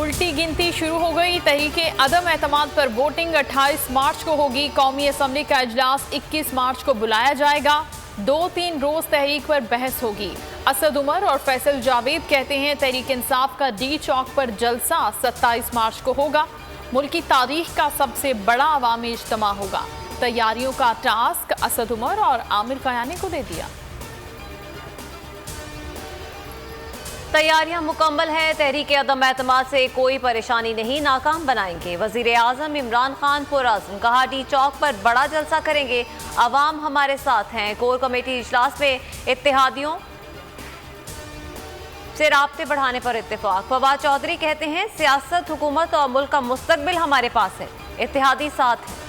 उल्टी गिनती शुरू हो गई। तहरीके अदम एतमाद पर वोटिंग 28 मार्च को होगी। कौमी असम्बली का इजलास 21 मार्च को बुलाया जाएगा। 2-3 रोज तहरीक पर बहस होगी। असद उमर और फैसल जावेद कहते हैं तहरीक इंसाफ का डी चौक पर जलसा 27 मार्च को होगा। मुल्क की तारीख का सबसे बड़ा अवामी इज्तिमा होगा। तैयारियों का टास्क असद उमर और आमिर कयानी को दे दिया। तैयारियां मुकम्मल हैं। तहरीक अदम एतमाद से कोई परेशानी नहीं, नाकाम बनाएंगे। वजीर आजम इमरान खान पुरअज़्म, कहा डी चौक पर बड़ा जलसा करेंगे, अवाम हमारे साथ हैं। कोर कमेटी इजलास में इत्तेहादियों से राब्ते बढ़ाने पर इत्तेफाक। फवाद चौधरी कहते हैं सियासत, हुकूमत और मुल्क का मुस्तकबिल हमारे पास है, इत्तेहादी साथ हैं।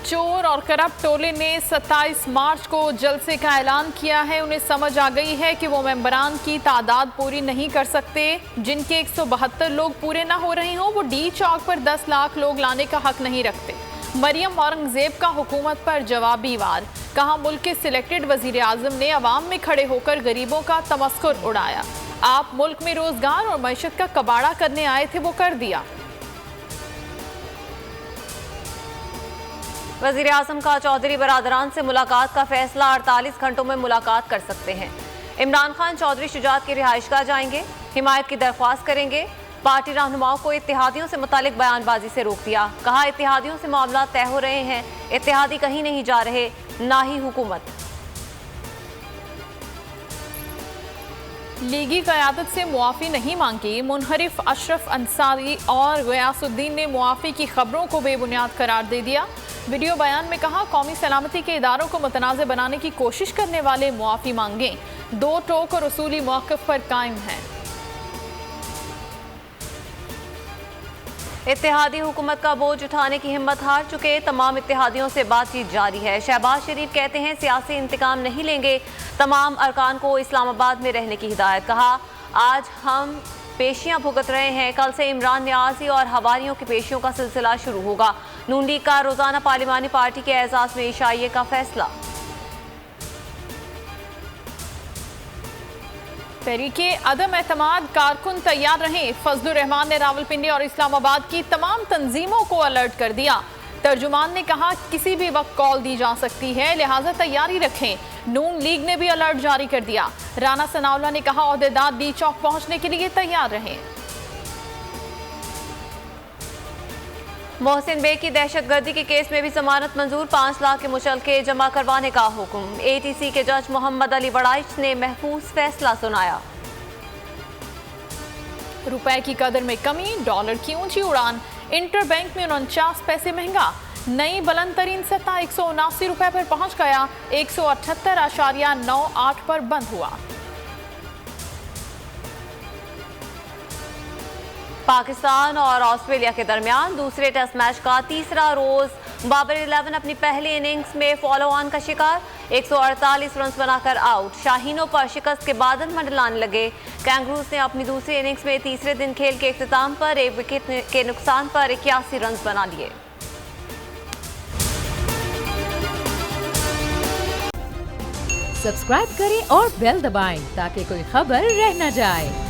चोर और करप्ट टोले ने 27 मार्च को जलसे का ऐलान किया है। उन्हें समझ आ गई है कि वो मेंबरान की तादाद पूरी नहीं कर सकते। जिनके 172 लोग पूरे ना हो रहे हों वो डी चौक पर 10 लाख लोग लाने का हक नहीं रखते। मरियम औरंगजेब का हुकूमत पर जवाबी वार, कहा मुल्क के सिलेक्टेड वजीर आजम ने अवाम में खड़े होकर गरीबों का तमस्कुर उड़ाया। आप मुल्क में रोजगार और मैशत का कबाड़ा करने आए थे, वो कर दिया। वज़ीर आज़म का चौधरी बरादरान से मुलाकात का फैसला, 48 घंटों में मुलाकात कर सकते हैं। इमरान खान चौधरी शुजात की रिहाइशगाह जाएंगे, हिमायत की दरख्वास्त करेंगे। पार्टी रहनुमाओं को इत्तेहादियों से मुतालिक बयानबाजी से रोक दिया। कहा इत्तेहादियों से मामला तय हो रहे हैं, इत्तेहादी कहीं नहीं जा रहे, ना ही हुकूमत। लीगी क़यादत से मुआफ़ी नहीं मांगी। मुनहरिफ अशरफ अंसारी और गयासुद्दीन ने मुआफ़ी की खबरों को बेबुनियाद करार दे दिया। वीडियो बयान में कहा कौमी सलामती के इदारों को मुतनाज़ बनाने की कोशिश करने वाले मुआफ़ी मांगें। दो टोक और उसूली मौक़िफ़ पर कायम हैं। इत्तेहादी हुकूमत का बोझ उठाने की हिम्मत हार चुके तमाम इत्तेहादियों से बातचीत जारी है। शहबाज शरीफ कहते हैं सियासी इंतकाम नहीं लेंगे, तमाम अरकान को इस्लामाबाद में रहने की हिदायत। कहा आज हम पेशियां भुगत रहे हैं, कल से इमरान न्याजी और हवारियों की पेशियों का सिलसिला शुरू होगा। नून लीग का रोजाना पार्लिमानी पार्टी के एजाज में इशाइये का फैसला। तहरीके अदम एतमाद कारकुन तैयार रहें। फजलुर रहमान ने रावलपिंडी और इस्लामाबाद की तमाम तंजीमों को अलर्ट कर दिया। तर्जुमान ने कहा किसी भी वक्त कॉल दी जा सकती है, लिहाजा तैयारी रखें। नून लीग ने भी अलर्ट जारी कर दिया। राना सनाउल्लाह ने कहा ओहदेदार डी चौक पहुंचने के लिए तैयार रहें। मोहसिन बेग की दहशतगर्दी के केस में भी जमानत मंजूर, 5 लाख के मुचलके जमा करवाने का हुक्म। एटीसी के जज मोहम्मद अली बड़ाइच ने महफूज फैसला सुनाया। रुपए की कदर में कमी, डॉलर की ऊंची उड़ान, इंटर बैंक में 49 पैसे महंगा। नई बुलंद तरीन सतह 179 रुपए पर पहुंच गया, 178.98 पर बंद हुआ। पाकिस्तान और ऑस्ट्रेलिया के दरमियान दूसरे टेस्ट मैच का तीसरा रोज बाबर 11 अपनी पहली इनिंग्स में फॉलो ऑन का शिकार, 148 रन बनाकर आउट। शाहीनों पर शिकस्त के बादल मंडलाने लगे। कैंगरूज ने अपनी दूसरी इनिंग्स में तीसरे दिन खेल के इख्तिताम पर 1 विकेट के नुकसान पर 81 रन बना लिए। सब्सक्राइब करें और बेल दबाएं ताकि कोई खबर रह न जाए।